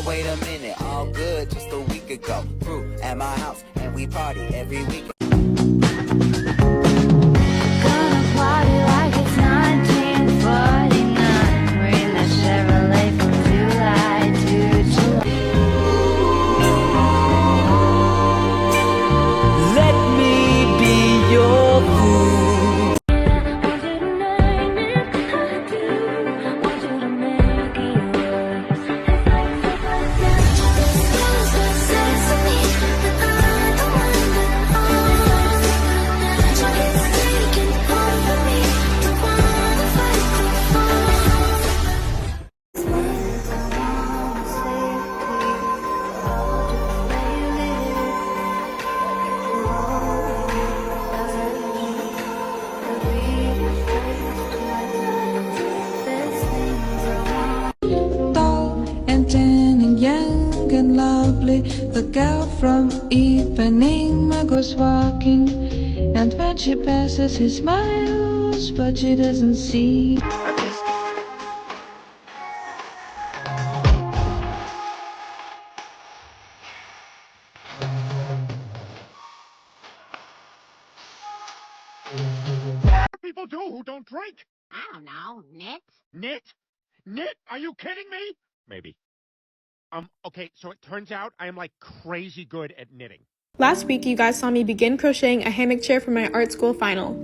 wait a minute, all good just a week ago. Crew at my house, and we party every week. Gonna party like it's 1949. We're in a Chevrolet from July to July. Let me be your fool. The girl from Ipanema goes walking, and when she passes he smiles, but she doesn't see. What do people do who don't drink? I don't know, knit? Knit? Knit? Are you kidding me? Maybe. Okay, so it turns out I am like crazy good at knitting. Last week, you guys saw me begin crocheting a hammock chair for my art school final.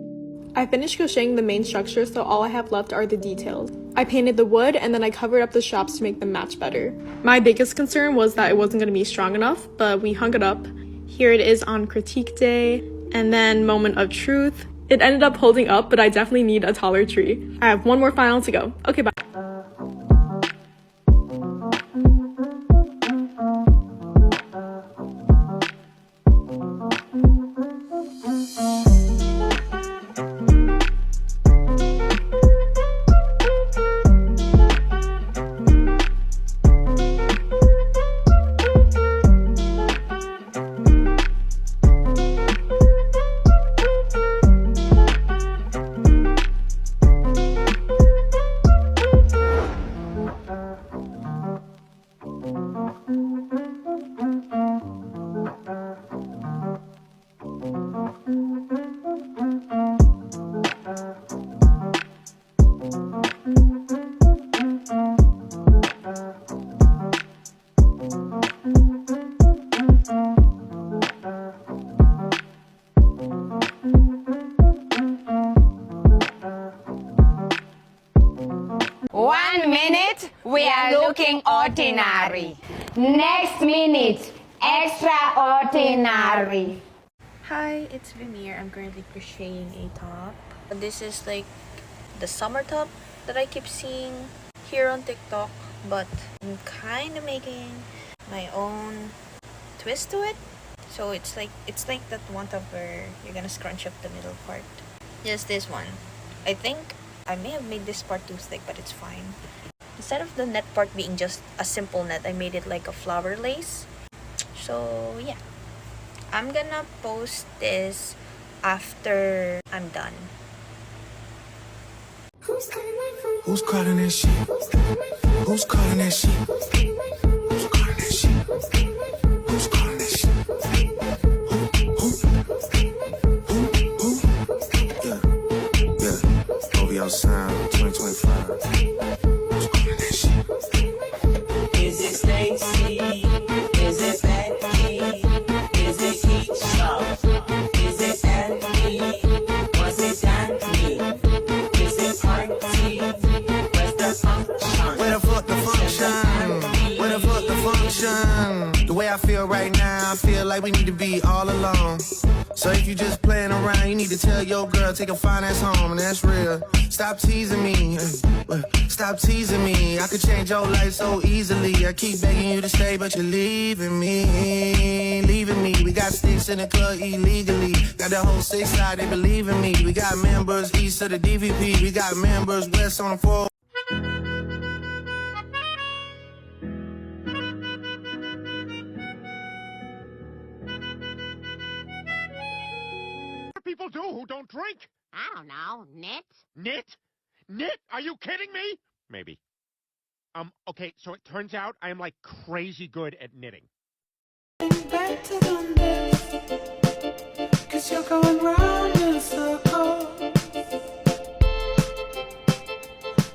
I finished crocheting the main structure, so all I have left are the details. I painted the wood and then I covered up the straps to make them match better. My biggest concern was that it wasn't going to be strong enough, but we hung it up. Here it is on critique day, and then moment of truth. It ended up holding up, but I definitely need a taller tree. I have one more final to go. Okay, bye. We are looking ordinary. Next minute, extraordinary. Hi, it's Vimir. I'm currently crocheting a top. This is like the summer top that I keep seeing here on TikTok, but I'm kind of making my own twist to it. So it's like that one top where you're gonna scrunch up the middle part. Just this one. I think I may have made this part too thick, but it's fine. Instead of the net part being just a simple net, I made it like a flower lace. So yeah, I'm gonna post this after I'm done. Who's calling that shit? Who's calling that shit? Who's calling that shit? Who's calling that shit? Who's calling that shit? Yeah. OVO Sound 2025. Is it Stacy? Is it Becky? Is it Keisha? Is it Andy? Was it Danny? Is it Party? Where's the function? Where the fuck the function? Where the fuck the function? The way I feel right now, I feel like we need to be all alone. So if you just playing around, you need to tell your girl, take a fine ass home, and that's real. Stop teasing me. Stop teasing me. I could change your life so easily. I keep begging you to stay, but you're leaving me. Leaving me. We got sticks in the club illegally. Got the whole 6 side, they believe in me. We got members east of the DVP. We got members west on the 4. What do people do who don't drink? I don't know, knit? Knit? Knit? Are you kidding me? Maybe. Okay, so it turns out I am like crazy good at knitting. Back to the nest, 'cause you're going round in circles,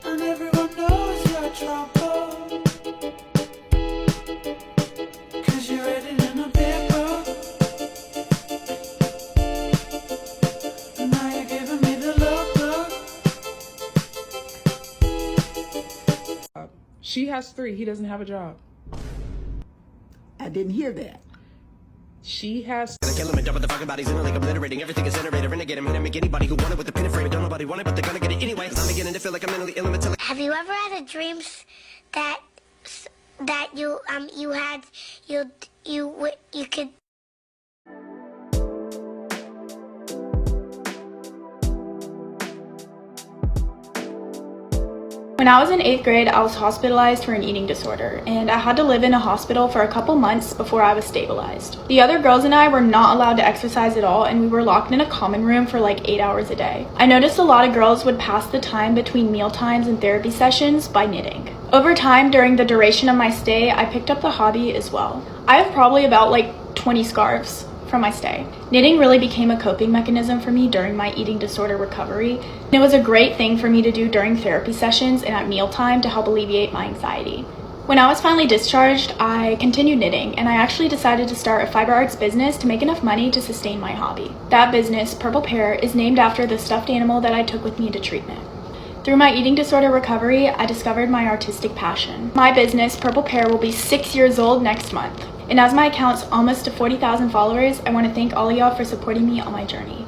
and everyone knows you're trouble, 'cause you're written in a big book, and now you're giving me the look. She has 3. He doesn't have a job. I didn't hear that. She has. Kill him and dump the fucking bodies in like obliterating everything is iterator. Renegade him and make anybody who want it with the pin and frame. Don't nobody want it, but they're gonna get it anyway. I'm beginning to feel like I'm mentally ill until Have you ever had a dream that you could? When I was in 8th grade, I was hospitalized for an eating disorder, and I had to live in a hospital for a couple months before I was stabilized. The other girls and I were not allowed to exercise at all, and we were locked in a common room for like 8 hours a day. I noticed a lot of girls would pass the time between meal times and therapy sessions by knitting. Over time, during the duration of my stay, I picked up the hobby as well. I have probably about like 20 scarves from my stay. Knitting really became a coping mechanism for me during my eating disorder recovery. And it was a great thing for me to do during therapy sessions and at mealtime to help alleviate my anxiety. When I was finally discharged, I continued knitting, and I actually decided to start a fiber arts business to make enough money to sustain my hobby. That business, Purple Pear, is named after the stuffed animal that I took with me to treatment. Through my eating disorder recovery, I discovered my artistic passion. My business, Purple Pear, will be 6 years old next month. And as my account's almost to 40,000 followers, I want to thank all of y'all for supporting me on my journey.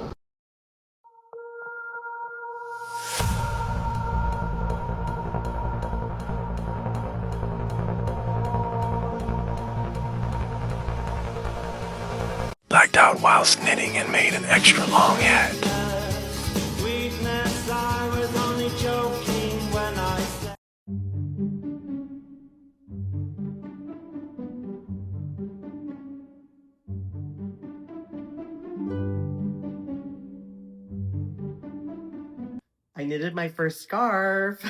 blacked out whilst knitting and made an extra long hat. I knitted my first scarf.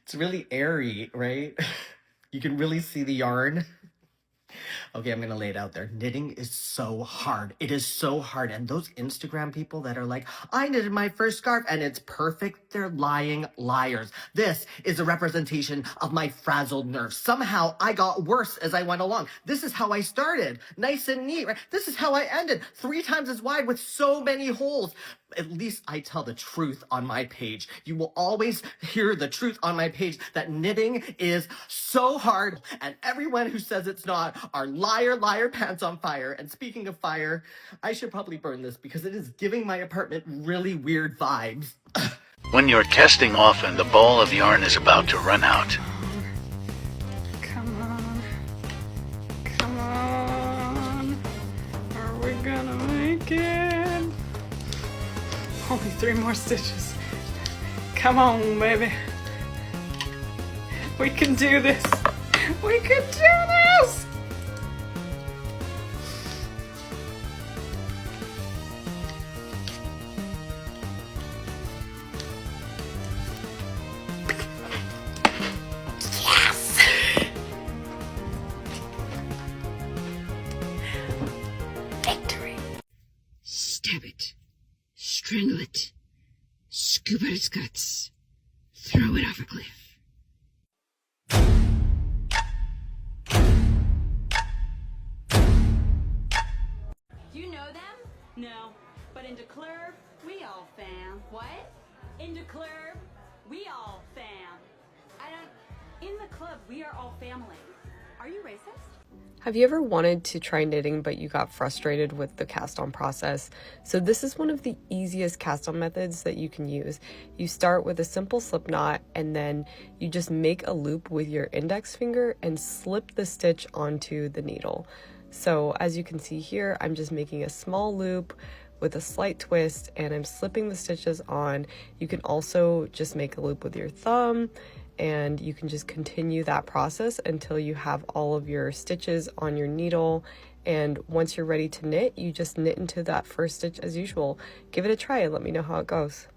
It's really airy, right? You can really see the yarn. Okay, I'm gonna lay it out there. Knitting is so hard. It is so hard. And those Instagram people that are like, I knitted my first scarf and it's perfect, they're lying liars. This is a representation of my frazzled nerves. Somehow I got worse as I went along. This is how I started. Nice and neat, right? This is how I ended. 3 times as wide with so many holes. At least I tell the truth on my page. You will always hear the truth on my page that knitting is so hard, and everyone who says it's not are liar, liar, pants on fire. And speaking of fire, I should probably burn this because it is giving my apartment really weird vibes. When you're testing often, the ball of yarn is about to run out. Come on. Come on. Are we gonna make it? Only 3 more stitches. Come on, baby. We can do this. We can do this. Yes. Victory. Stab it. Strangle it. Scoop out its guts. Throw it off a cliff. Do you know them? No. But in DeClerv, we all fam. What? In DeClerv, we all fam. In the club, we are all family. Are you racist? Have you ever wanted to try knitting but you got frustrated with the cast on process? So this is one of the easiest cast on methods that you can use. You start with a simple slip knot and then you just make a loop with your index finger and slip the stitch onto the needle. So as you can see here, I'm just making a small loop with a slight twist and I'm slipping the stitches on. You can also just make a loop with your thumb, and you can just continue that process until you have all of your stitches on your needle. And once you're ready to knit, you just knit into that first stitch as usual. Give it a try and let me know how it goes.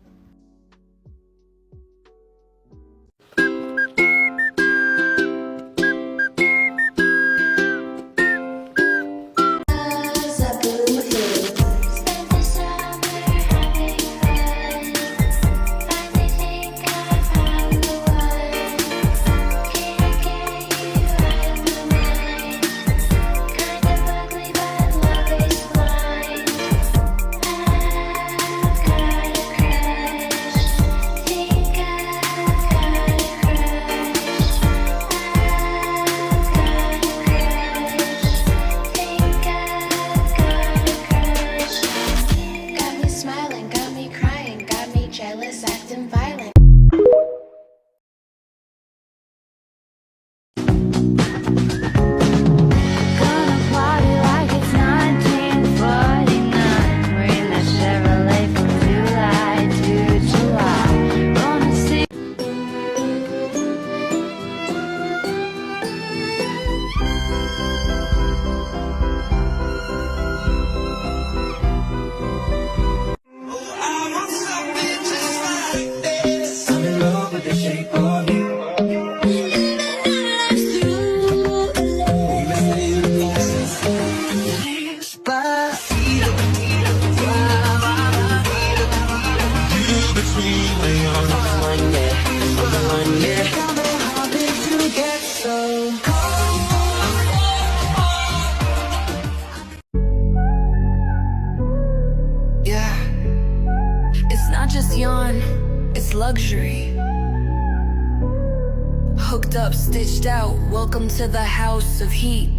up, stitched out. Welcome to the house of heat.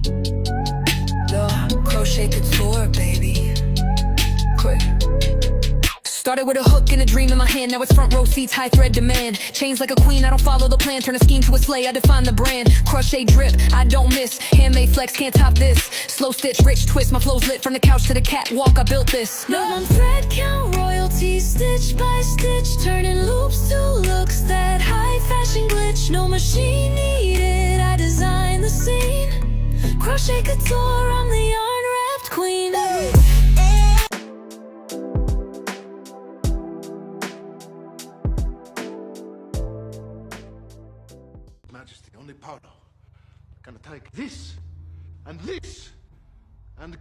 The Crochet Tok, baby. Quick. Started with a hook and a dream in my hand. Now it's front row seats, high thread demand. Chains like a queen, I don't follow the plan. Turn a scheme to a sleigh, I define the brand. Crochet drip, I don't miss. Handmade flex, can't top this. Slow stitch, rich twist, my flow's lit. From the couch to the catwalk, I built this. No one thread count, royalty, stitch by stitch. Turning loops to looks, that high fashion glitch. No machine needed, I designed the scene. Crochet Couture, I'm the yarn wrapped queen. Majesty, only Paolo can take this and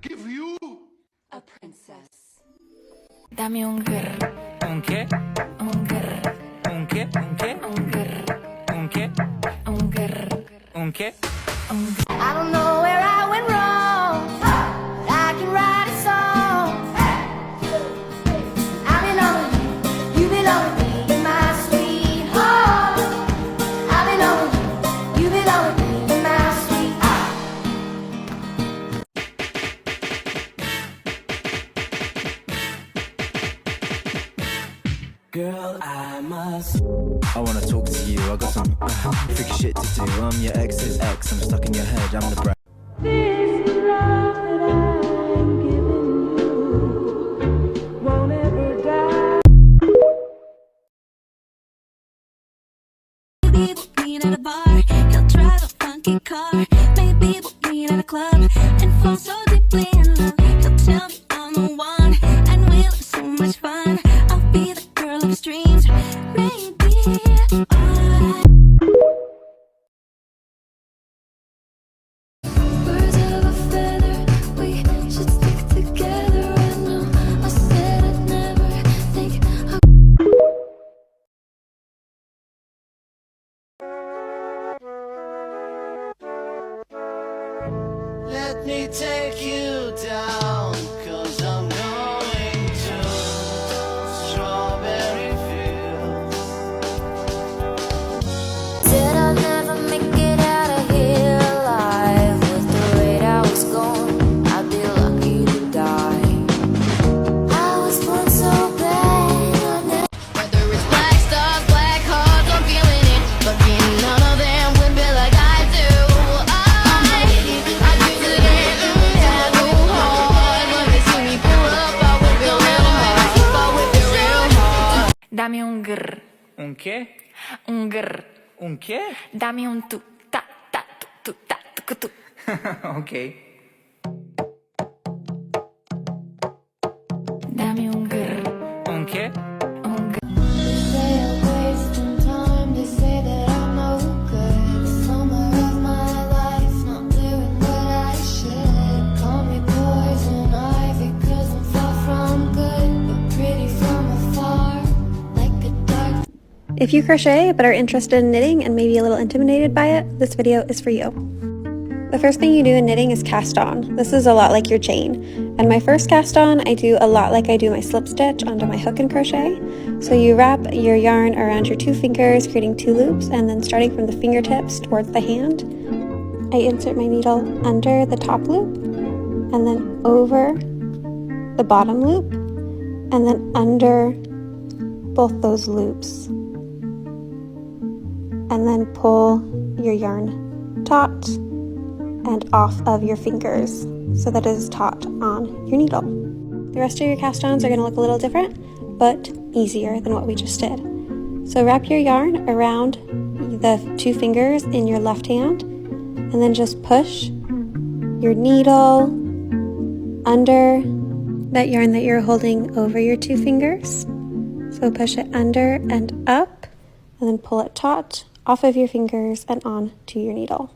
give you a princess. Dame un grr. ¿Un qué? Un grr. ¿Un qué? ¿Un qué? Un grr. ¿Un qué? Un grr. ¿Un qué? I don't know where I went wrong, but I can write a song. I belong with you, you belong with me, my sweet home. I belong with you, you belong with me, my sweet Girl, I wanna talk to you. I got some freaky shit to do. I'm your ex's ex. I'm stuck in your head. I'm the brat. This love that I'm giving you won't ever die. Maybe we'll meet at a bar. He'll drive a funky car. Maybe we'll meet at a club and fall so deeply in love. He'll tell me I'm the one, and we'll have so much fun. I'll be the girl of his dreams. Maybe birds of a feather, we should stick together. I know I said I'd never think Let me take you down, 'cause I'm going to Strawberry Fields. said I'd never make it out of here alive. With the rate I was going, I'd be lucky to die. I was born so bad. Whether it's black stars, black hearts, I'm feeling it. But none of them would be like I do. I do it yeah, go hard. When they see me pull up, I whip it real hard. I whip it real hard. Dame un grr. ¿Un qué? Un grr. ¿Un qué? Dame un tu ta ta tu ta tu tu. Okay. Dame un grr. ¿Un qué? They say I'm wasting time. They say that I'm no good. The summer of my life, not doing what I should. Call me poison ivy, 'cause I'm far from good, but pretty from afar, like a dark. If you crochet but are interested in knitting and maybe a little intimidated by it, this video is for you. The first thing you do in knitting is cast on. This is a lot like your chain. And my first cast on, I do a lot like I do my slip stitch onto my hook and crochet. So you wrap your yarn around your 2 fingers, creating 2 loops, and then starting from the fingertips towards the hand, I insert my needle under the top loop, and then over the bottom loop, and then under both those loops. And then pull your yarn taut and off of your fingers so that it is taut on your needle. The rest of your cast-ons are going to look a little different, but easier than what we just did. So wrap your yarn around the 2 fingers in your left hand, and then just push your needle under that yarn that you're holding over your 2 fingers. So push it under and up, and then pull it taut off of your fingers and on to your needle.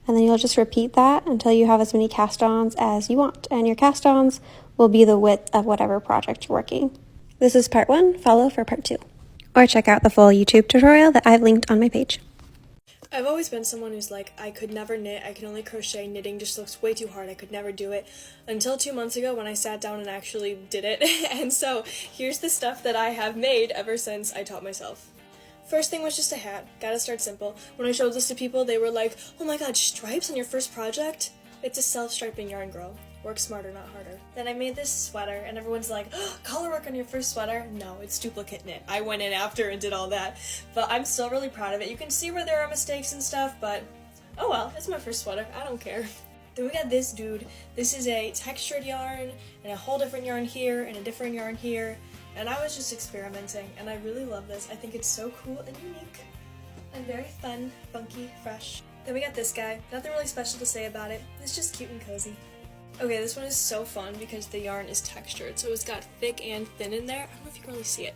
And then you'll just repeat that until you have as many cast-ons as you want. And your cast-ons will be the width of whatever project you're working. This is part 1, follow for part 2. Or check out the full YouTube tutorial that I've linked on my page. I've always been someone who's like, I could never knit, I can only crochet, knitting just looks way too hard, I could never do it, until 2 months ago when I sat down and actually did it. And so here's the stuff that I have made ever since I taught myself. First thing was just a hat. Gotta start simple. When I showed this to people, they were like, oh my god, stripes on your first project? It's a self-striping yarn, girl. Work smarter, not harder. Then I made this sweater, and everyone's like, oh, color work on your first sweater? No, it's duplicate knit. I went in after and did all that. But I'm still really proud of it. You can see where there are mistakes and stuff, but oh well, it's my first sweater. I don't care. Then we got this dude. This is a textured yarn, and a whole different yarn here, and a different yarn here. And I was just experimenting, and I really love this. I think it's so cool and unique, and very fun, funky, fresh. Then we got this guy. Nothing really special to say about it. It's just cute and cozy. Okay, this one is so fun because the yarn is textured, so it's got thick and thin in there. I don't know if you can really see it,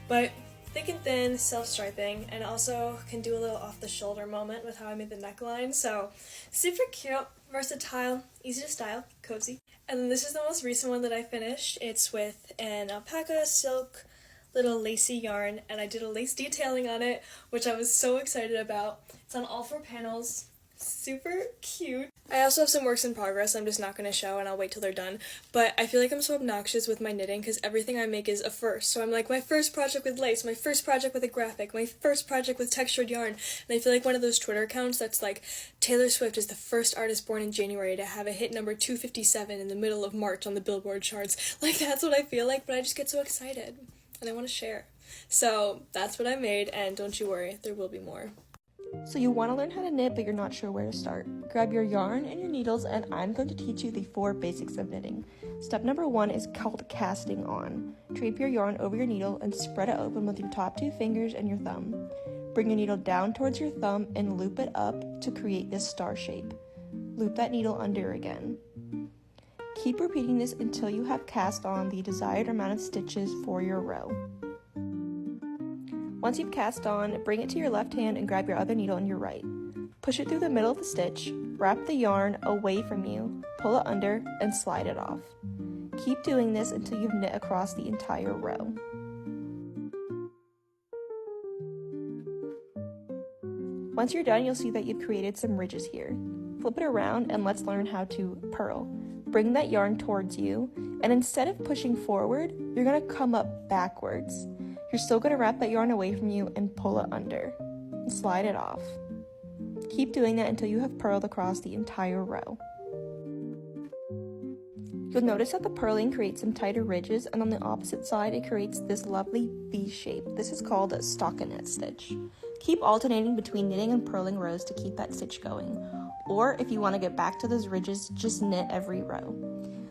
but thick and thin, self-striping, and also can do a little off-the-shoulder moment with how I made the neckline, so super cute, versatile, easy to style, cozy. And then this is the most recent one that I finished. It's with an alpaca silk little lacy yarn, and I did a lace detailing on it, which I was so excited about. It's on all 4 panels. Super cute. I also have some works in progress I'm just not going to show, and I'll wait till they're done, but I feel like I'm so obnoxious with my knitting because everything I make is a first. So I'm like, my first project with lace, my first project with a graphic, my first project with textured yarn, and I feel like one of those Twitter accounts that's like, Taylor Swift is the first artist born in January to have a hit number 257 in the middle of March on the Billboard charts. Like, that's what I feel like, but I just get so excited and I want to share. So that's what I made, and don't you worry, there will be more. So you want to learn how to knit, but you're not sure where to start. Grab your yarn and your needles, and I'm going to teach you the 4 basics of knitting. Step number 1 is called casting on. Drape your yarn over your needle and spread it open with your top 2 fingers and your thumb. Bring your needle down towards your thumb and loop it up to create this star shape. Loop that needle under again. Keep repeating this until you have cast on the desired amount of stitches for your row. Once you've cast on, bring it to your left hand and grab your other needle in your right. Push it through the middle of the stitch, wrap the yarn away from you, pull it under, and slide it off. Keep doing this until you've knit across the entire row. Once you're done, you'll see that you've created some ridges here. Flip it around and let's learn how to purl. Bring that yarn towards you, and instead of pushing forward, you're going to come up backwards. You're still going to wrap that yarn away from you and pull it under. And slide it off. Keep doing that until you have purled across the entire row. You'll notice that the purling creates some tighter ridges, and on the opposite side it creates this lovely V shape. This is called a stockinette stitch. Keep alternating between knitting and purling rows to keep that stitch going. Or if you want to get back to those ridges, just knit every row.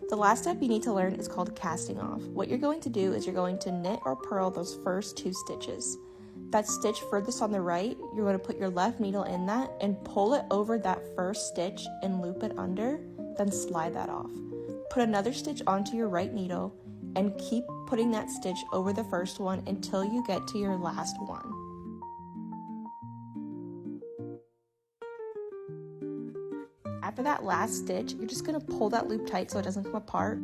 The last step you need to learn is called casting off. What you're going to do is you're going to knit or purl those first 2 stitches. That stitch furthest on the right, you're going to put your left needle in that and pull it over that first stitch and loop it under, then slide that off. Put another stitch onto your right needle and keep putting that stitch over the first one until you get to your last one. After that last stitch, you're just going to pull that loop tight so it doesn't come apart.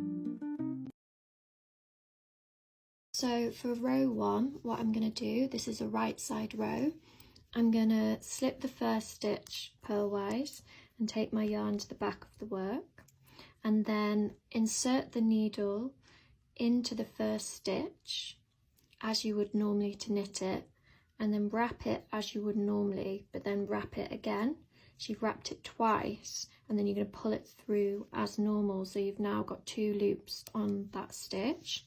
So for row 1, what I'm going to do, this is a right side row, I'm going to slip the first stitch purlwise and take my yarn to the back of the work, and then insert the needle into the first stitch as you would normally to knit it, and then wrap it as you would normally, but then wrap it again. So you've wrapped it twice, and then you're going to pull it through as normal, so you've now got 2 loops on that stitch.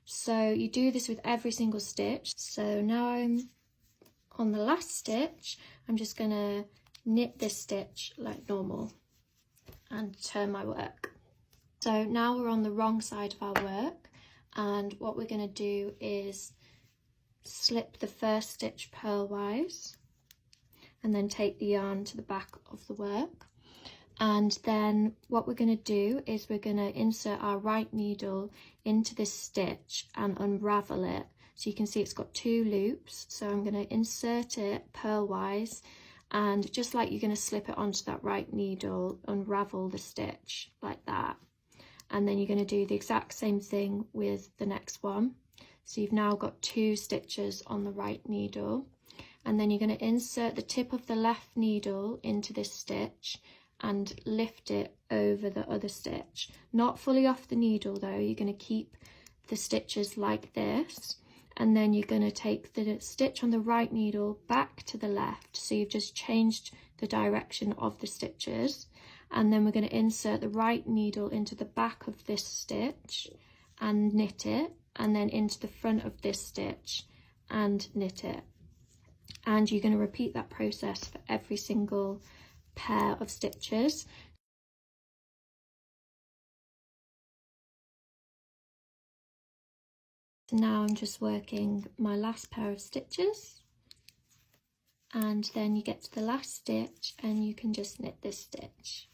So you do this with every single stitch. So now I'm on the last stitch, I'm just going to knit this stitch like normal and turn my work. So now we're on the wrong side of our work, and what we're going to do is slip the first stitch purlwise and then take the yarn to the back of the work. And then what we're going to do is we're going to insert our right needle into this stitch and unravel it. So you can see it's got 2 loops. So I'm going to insert it purlwise, and just like you're going to slip it onto that right needle, unravel the stitch like that. And then you're going to do the exact same thing with the next one. So you've now got 2 stitches on the right needle. And then you're going to insert the tip of the left needle into this stitch and lift it over the other stitch. Not fully off the needle though, you're going to keep the stitches like this, and then you're going to take the stitch on the right needle back to the left, so you've just changed the direction of the stitches, and then we're going to insert the right needle into the back of this stitch and knit it, and then into the front of this stitch and knit it. And you're going to repeat that process for every single pair of stitches. Now I'm just working my last pair of stitches, and then you get to the last stitch and you can just knit this stitch.